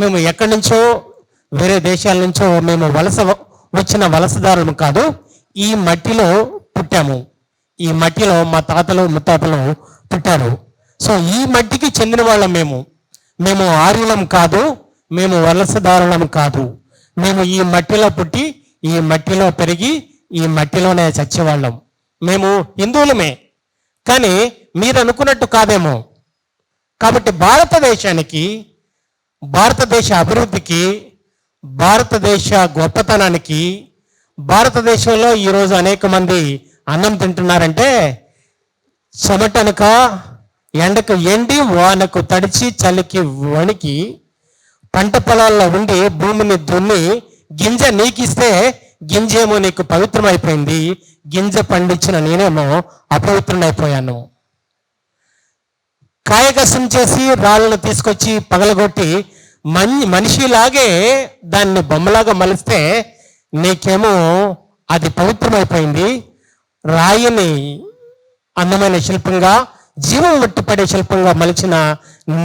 మేము ఎక్కడి నుంచో వేరే దేశాల నుంచో మేము వచ్చిన వలసదారులం కాదు. ఈ మట్టిలో పుట్టాము. ఈ మట్టిలో మా తాతలు ముత్తాతలు పుట్టారు. సో ఈ మట్టికి చెందిన వాళ్ళం మేము ఆర్యులం కాదు, మేము వలసదారులం కాదు. మేము ఈ మట్టిలో పుట్టి ఈ మట్టిలో పెరిగి ఈ మట్టిలోనే చచ్చేవాళ్ళం. మేము హిందువులమే, కానీ మీరు అనుకున్నట్టు కాదేమో. కాబట్టి భారతదేశానికి, భారతదేశ అభివృద్ధికి, భారతదేశ గొప్పతనానికి, భారతదేశంలో ఈరోజు అనేక మంది అన్నం తింటున్నారంటే చెమటనక, ఎండకు ఎండి, వానకు తడిచి, చలికి వణికి, పంట పొలాల్లో ఉండి భూమిని దున్ని గింజ నీకిస్తే గింజేమో నీకు పవిత్రమైపోయింది, గింజ పండించిన నేనేమో అపవిత్రుడైపోయాను. కాయకసం చేసి రాళ్ళను తీసుకొచ్చి పగలగొట్టి మనిషిలాగే దాన్ని బొమ్మలాగా మలిస్తే నీకేమో అది పవిత్రమైపోయింది. రాయిని అందమైన శిల్పంగా, జీవం పట్టిపడే శిల్పంగా మలిచిన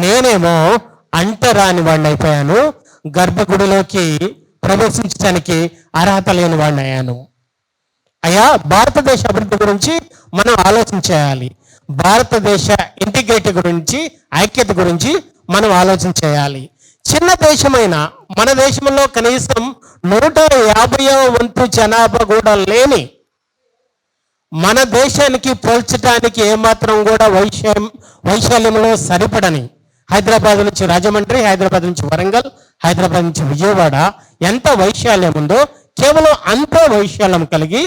నేనేమో అంటరాని వాడిని అయిపోయాను. గర్భగుడిలోకి ప్రవేశించడానికి అర్హత లేని వాడిని అయ్యాను. అయ్యా, భారతదేశ అభివృద్ధి గురించి మనం ఆలోచన చేయాలి. భారతదేశ ఇంటిగ్రిటీ గురించి, ఐక్యత గురించి మనం ఆలోచన చేయాలి. చిన్న దేశమైన మన దేశంలో కనీసం 150వ వంతు జనాభా కూడా లేని మన దేశానికి పోల్చడానికి ఏమాత్రం కూడా వైశాల్యంలో సరిపడని హైదరాబాద్ నుంచి రాజమండ్రి, హైదరాబాద్ నుంచి వరంగల్, హైదరాబాద్ నుంచి విజయవాడ ఎంత వైశాల్యం ఉందో, కేవలం అంత వైశాల్యం కలిగి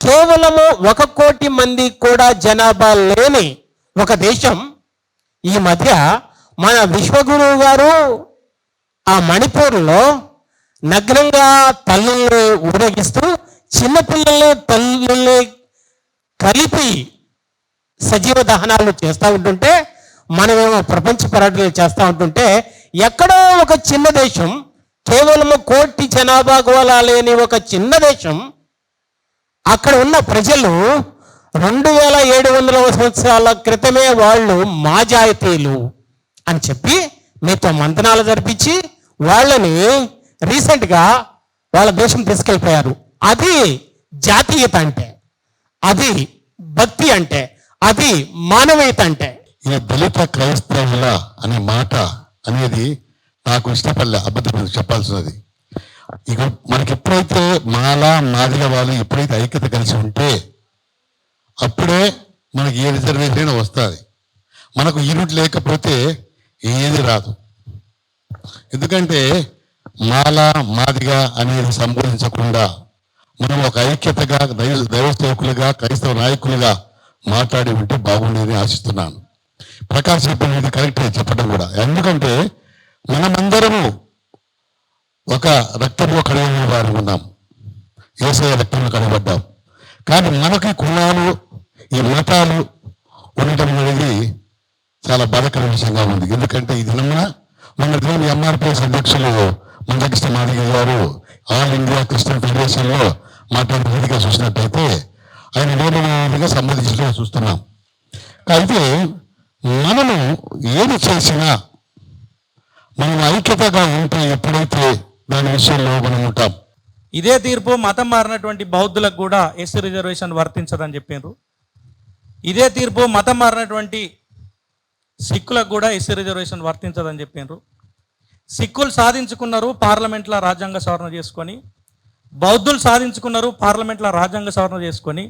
కేవలము 1 కోటి మంది కూడా జనాభా లేని ఒక దేశం. ఈ మధ్య మన విశ్వగురువు గారు ఆ మణిపూర్లో నగ్నంగా తల్లుల్ని ఊరేగిస్తూ చిన్నపిల్లల్ని తల్లుల్ని కలిపి సజీవ దహనాలు చేస్తూ ఉంటుంటే, మనమేమో ప్రపంచ పర్యటనలు చేస్తూ ఉంటుంటే, ఎక్కడో ఒక చిన్న దేశం, కేవలం 1 కోటి జనాభా గోళ లేని ఒక చిన్న దేశం, అక్కడ ఉన్న ప్రజలు 2700 సంవత్సరాల క్రితమే వాళ్ళు మాజాయితీలు అని చెప్పి మీతో మంతనాలు జరిపించి వాళ్ళని రీసెంట్గా వాళ్ళ దేశం తీసుకెళ్ళిపోయారు. అది జాతీయత అంటే, అది భక్తి అంటే, అది మానవీయత అంటే. ఈ దళిత క్రైస్తవుల అనే మాట అనేది నాకు ఇష్టపడలే, అబద్ధం చెప్పాల్సినది. ఇక మనకి ఎప్పుడైతే మాదిగ వాళ్ళు ఎప్పుడైతే ఐక్యత కలిసి ఉంటే అప్పుడే మనకి ఏ రిజర్వేషన్ వస్తుంది. మనకు యూనిట్ లేకపోతే ఏది రాదు. ఎందుకంటే మాదిగ అనేది సంబోధించకుండా మనం ఒక ఐక్యతగా, దైవ సేవకులుగా, క్రైస్తవ నాయకులుగా మాట్లాడి ఉంటే బాగుండేది ఆశిస్తున్నాను. ప్రకాష్ చెప్పినది కరెక్టే చెప్పడం కూడా. ఎందుకంటే మనమందరము ఒక రక్తంలో కడగబడిన వారు ఉన్నాం, యేసయ్య రక్తంలో కడగబడ్డాం. కానీ మనకి కులాలు, ఈ మతాలు ఉండటం అనేది చాలా బాధకర విషయంగా ఉంది. ఎందుకంటే ఈ దినమున మన దేవుని ఎంఆర్పిఎస్ అధ్యక్షులు మందకృష్ణ మాదిగ గారు ఆల్ ఇండియా క్రిస్టియన్ ఫెడరేషన్లో మాట్లాడిన విధిగా చూసినట్టయితే ఆయన విధంగా సంబంధించినట్టుగా చూస్తున్నాం. అయితే మనము ఏది చేసినా మనం ఐక్యతగా ఉంటే ఎప్పుడైతే దాని విషయంలో మనం ఉంటాం. ఇదే తీర్పు మతం మారినటువంటి బౌద్ధులకు కూడా ఎస్సీ రిజర్వేషన్ వర్తించదని చెప్పారు. ఇదే తీర్పు మతం మారినటువంటి సిక్కులకు కూడా ఎస్సీ రిజర్వేషన్ వర్తించదని చెప్పారు. సిక్కులు సాధించుకున్నారు పార్లమెంట్లో రాజ్యాంగ సవరణ చేసుకొని, బౌద్ధులు సాధించుకున్నారు పార్లమెంట్లో రాజ్యాంగ సవరణ చేసుకొని,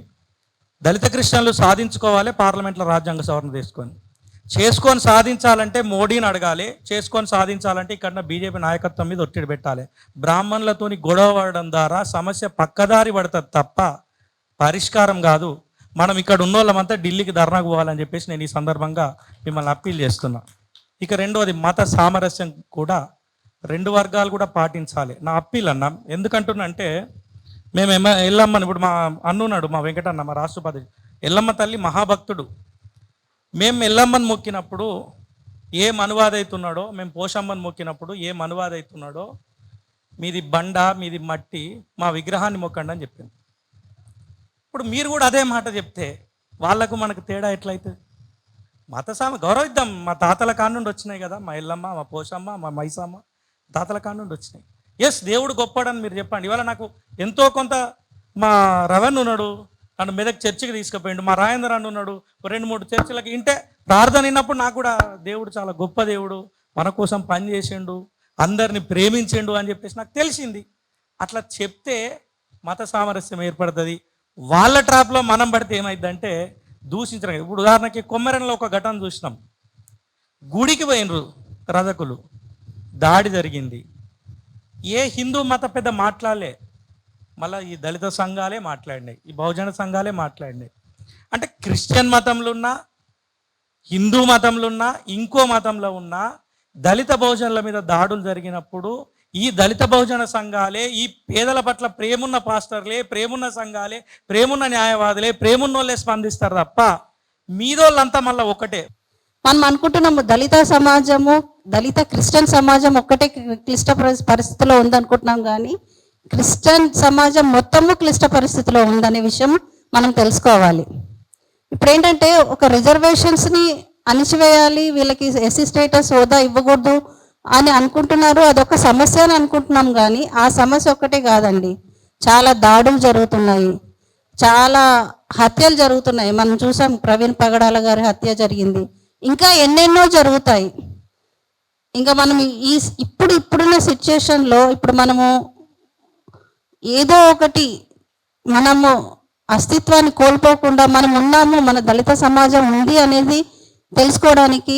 దళిత క్రిస్టియన్లు సాధించుకోవాలి పార్లమెంట్లో రాజ్యాంగ సవరణ చేసుకొని సాధించాలంటే మోడీని అడగాలి, చేసుకొని సాధించాలంటే ఇక్కడ బీజేపీ నాయకత్వం మీద ఒత్తిడి పెట్టాలి. బ్రాహ్మణులతోని గొడవ పడడం ద్వారా సమస్య పక్కదారి పడుతుంది తప్ప పరిష్కారం కాదు. మనం ఇక్కడ ఉన్న వాళ్ళమంతా ఢిల్లీకి ధర్నాకు పోవాలని చెప్పేసి నేను ఈ సందర్భంగా మిమ్మల్ని అప్పీల్ చేస్తున్నా. ఇక రెండవది మత సామరస్యం కూడా 2 వర్గాలు కూడా పాటించాలి. నా అప్పీల్ అన్నా, ఎందుకంటున్నా అంటే మేము ఎల్లమ్మని, ఇప్పుడు మా అన్నున్నాడు మా వెంకటన్న, మా రాష్ట్రపతి ఎల్లమ్మ తల్లి మహాభక్తుడు. మేము ఎల్లమ్మని మొక్కినప్పుడు ఏం అనువాదవుతున్నాడో, మేము పోషమ్మని మొక్కినప్పుడు ఏం అనువాదవుతున్నాడో, మీది బండ, మీది మట్టి, మా విగ్రహాన్ని మొక్కండి అని చెప్పింది. ఇప్పుడు మీరు కూడా అదే మాట చెప్తే వాళ్ళకు మనకు తేడా ఎట్లయితుంది? గౌరవిద్దాం. మా తాతల కాడ నుండి వచ్చినాయి కదా, మా ఎల్లమ్మ, మా పోషమ్మ, మా మైసమ్మ, దాతల కాడ నుండి వచ్చినాయి. ఎస్, దేవుడు గొప్పడని మీరు చెప్పండి. ఇవాళ నాకు ఎంతో కొంత మా రవణ్ ఉన్నాడు, నన్ను మెదక్ చర్చికి తీసుకుపోయిండు. మా రాజేంద్ర అన్న ఉన్నాడు, 2-3 చర్చిలకి ఇంటే ప్రార్థన విన్నప్పుడు నాకు కూడా దేవుడు చాలా గొప్ప దేవుడు, మన కోసం పని చేసిండు, అందరిని ప్రేమించిండు అని చెప్పేసి నాకు తెలిసింది. అట్లా చెప్తే మత సామరస్యం ఏర్పడుతుంది. వాళ్ళ ట్రాప్లో మనం పడితే ఏమైందంటే దూషించడం. ఇప్పుడు ఉదాహరణకి కొమ్మెరంలో ఒక ఘటన చూసినాం. గుడికి పోయినరు రజకులు, దాడి జరిగింది. ఏ హిందూ మత పెద్ద మాట్లాడలే, మళ్ళీ ఈ దళిత సంఘాలే మాట్లాడినాయి, ఈ బహుజన సంఘాలే మాట్లాడినాయి. అంటే క్రిస్టియన్ మతంలో ఉన్న, హిందూ మతంలో ఉన్న, ఇంకో మతంలో ఉన్న దళిత బహుజనుల మీద దాడులు జరిగినప్పుడు ఈ దళిత బహుజన సంఘాలే, ఈ పేదల పట్ల ప్రేమున్న పాస్టర్లే, ప్రేమున్న సంఘాలే, ప్రేమున్న న్యాయవాదులే, ప్రేమున్నోళ్ళే స్పందిస్తారు తప్ప మీదోళ్ళంతా మళ్ళీ ఒకటే. మనం అనుకుంటున్నాము దళిత సమాజము, దళిత క్రిస్టియన్ సమాజం ఒక్కటే క్లిష్ట పరిస్థితిలో ఉందనుకుంటున్నాం, కానీ క్రిస్టియన్ సమాజం మొత్తము క్లిష్ట పరిస్థితిలో ఉందనే విషయం మనం తెలుసుకోవాలి. ఇప్పుడు ఏంటంటే ఒక రిజర్వేషన్స్ని అణిచివేయాలి, వీళ్ళకి ఎస్సీ స్టేటస్ హోదా ఇవ్వకూడదు అని అనుకుంటున్నారు. అదొక సమస్య అని అనుకుంటున్నాం, కానీ ఆ సమస్య ఒక్కటే కాదండి. చాలా దాడులు జరుగుతున్నాయి, చాలా హత్యలు జరుగుతున్నాయి. మనం చూసాం, ప్రవీణ్ పగడాల గారి హత్య జరిగింది, ఇంకా ఎన్నెన్నో జరుగుతాయి. ఇంకా మనం ఇప్పుడున్న సిచ్యుయేషన్లో ఇప్పుడు మనము ఏదో ఒకటి మనము అస్తిత్వాన్ని కోల్పోకుండా మనం ఉన్నాము, మన దళిత సమాజం ఉంది అనేది తెలుసుకోవడానికి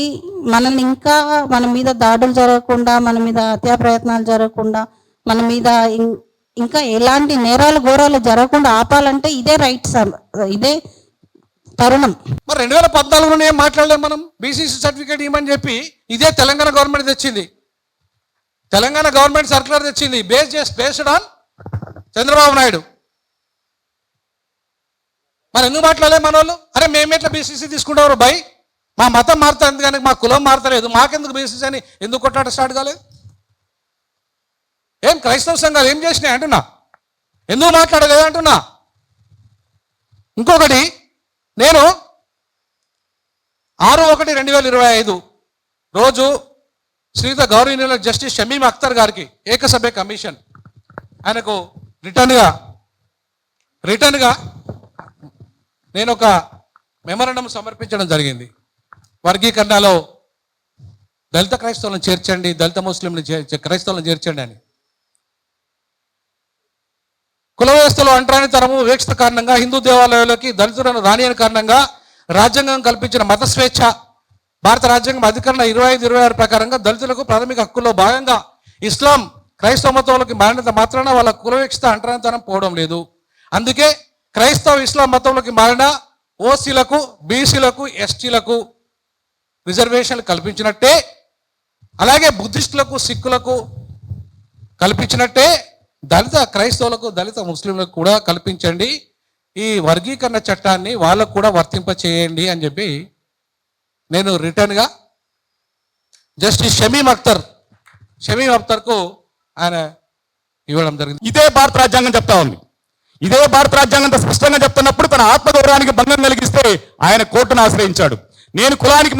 మనల్ని ఇంకా మన మీద దాడులు జరగకుండా, మన మీద హత్యా ప్రయత్నాలు జరగకుండా, మన మీద ఇంకా ఎలాంటి నేరాలు ఘోరాలు జరగకుండా ఆపాలంటే ఇదే ఇదే తరుణం. మరి 2014లో ఏం మాట్లాడలేం మనం? బీసీసీ సర్టిఫికేట్ ఇవ్వమని చెప్పి ఇదే తెలంగాణ గవర్నమెంట్ తెచ్చింది, తెలంగాణ గవర్నమెంట్ సర్క్యులర్ తెచ్చింది, బేస్డ్ ఆన్ చంద్రబాబు నాయుడు. మరి ఎందుకు మాట్లాడలేం మన వాళ్ళు? అరే మేమెట్లా బీసీసీ తీసుకుంటారు బై, మా మతం మారుతుంది కానీ మా కులం మారతలేదు, మాకెందుకు బీసీసీ అని ఎందుకు కొట్టాట స్టార్ట్ కాలేదు? ఏం క్రైస్తవ సంఘాలు ఏం చేసినాయి అంటున్నా, ఎందుకు మాట్లాడలేదు అంటున్నా. ఇంకొకటి, నేను 6/1/2025 రోజు శ్రీయుత గౌరవనీయుల జస్టిస్ షమీమ్ అఖ్తర్ గారికి ఏకసభ్య కమిషన్ ఆయనకు రిటర్న్గా నేను ఒక మెమరాండం సమర్పించడం జరిగింది. వర్గీకరణలో దళిత క్రైస్తవులను చేర్చండి, దళిత ముస్లింలు క్రైస్తవులను చేర్చండి అని. కుల వ్యవస్థలో అంటరానితనము వివక్షత కారణంగా హిందూ దేవాలయాలకి దళితులను రానియని కారణంగా రాజ్యాంగం కల్పించిన మత స్వేచ్ఛ, భారత రాజ్యాంగం అధికరణ 25-26 ప్రకారంగా దళితులకు ప్రాథమిక హక్కుల్లో భాగంగా ఇస్లాం క్రైస్తవ మతంలోకి మారినంత మాత్రాన వాళ్ళ కుల వివక్షత అంటరానితనం పోవడం లేదు. అందుకే క్రైస్తవ ఇస్లాం మతంలోకి మారిన ఓసీలకు, బీసీలకు, ఎస్టీలకు రిజర్వేషన్లు కల్పించినట్టే, అలాగే బుద్ధిస్టులకు, సిక్కులకు కల్పించినట్టే దళిత క్రైస్తవులకు, దళిత ముస్లింలకు కూడా కల్పించండి. ఈ వర్గీకరణ చట్టాన్ని వాళ్ళకు కూడా వర్తింప చేయండి అని చెప్పి నేను రిటర్న్గా జస్టిస్ షమీమ్ అఖ్తర్కు ఆయన ఇవ్వడం జరిగింది. ఇదే భారత రాజ్యాంగం చెప్తా ఉంది. ఇదే భారత రాజ్యాంగం స్పష్టంగా చెప్తున్నప్పుడు తన ఆత్మగౌరవానికి భంగం కలిగిస్తే ఆయన కోర్టును ఆశ్రయించాడు. నేను కులానికి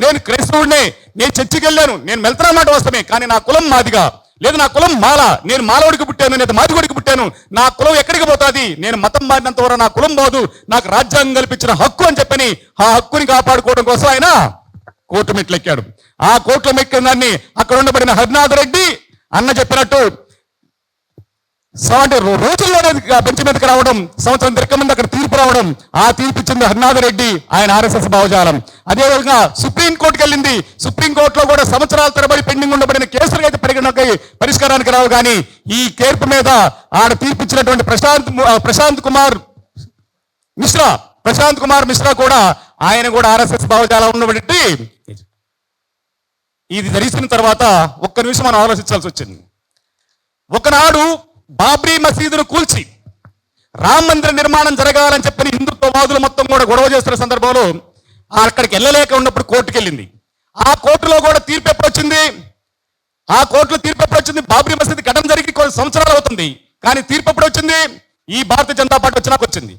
నేను క్రైస్తవుడినే, నేను చర్చికి వెళ్ళాను, నేను వెళ్తున్నా మాట వస్తామే, కానీ నా కులం మాదిగా లేదు, నా కులం మాల, నేను మాలవుడికి పుట్టాను, నేను మాదిగోడికి పుట్టాను, నా కులం ఎక్కడికి పోతుంది, నేను మతం మారినంత వరకు నా కులం పోదు, నాకు రాజ్యాంగం కల్పించిన హక్కు అని చెప్పని ఆ హక్కుని కాపాడుకోవడం కోసం ఆయన కోర్టు మెట్లెక్కాడు. ఆ కోర్టులో మెక్కిన దాన్ని అక్కడ ఉండబడిన హరినాథ్ రెడ్డి అన్న చెప్పినట్టు రోజుల్లోనే బెంచ్ మీదకి రావడం, సంవత్సరం తిరగముందు అక్కడ తీర్పు రావడం, ఆ తీర్పు ఇచ్చింది హరినాథ్ రెడ్డి, ఆయన ఆర్ఎస్ఎస్ భావజాలం. అదేవిధంగా సుప్రీంకోర్టుకి వెళ్ళింది. సుప్రీంకోర్టులో కూడా సంవత్సరాల తరబడి పెండింగ్ ఉండబడిన కేసులు అయితే పరిష్కారానికి రావు, కానీ ఈ తీర్పు మీద ఆడ తీర్పు ఇచ్చినటువంటి ప్రశాంత్ కుమార్ మిశ్రా కూడా ఆయన కూడా ఆర్ఎస్ఎస్ భావజాలం ఉండబట్టి ఇది జరిగిన తర్వాత ఒక్క నిమిషం మనం ఆలోచించాల్సి వచ్చింది. ఒకనాడు బాబ్రీ మసీదును కూల్చి రామ మందిర నిర్మాణం జరగాలని చెప్పని హిందుత్వవాదులు మొత్తం కూడా గొడవ చేస్తున్న సందర్భంలో అక్కడికి వెళ్ళలేక ఉన్నప్పుడు కోర్టుకు వెళ్ళింది. ఆ కోర్టులో కూడా తీర్పు ఎప్పుడు వచ్చింది? బాబ్రీ మసీదు ఘటన జరిగి కొన్ని సంవత్సరాలు అవుతుంది, కానీ తీర్పు ఎప్పుడు వచ్చింది? ఈ భారతీయ జనతా పార్టీ వచ్చినాక వచ్చింది.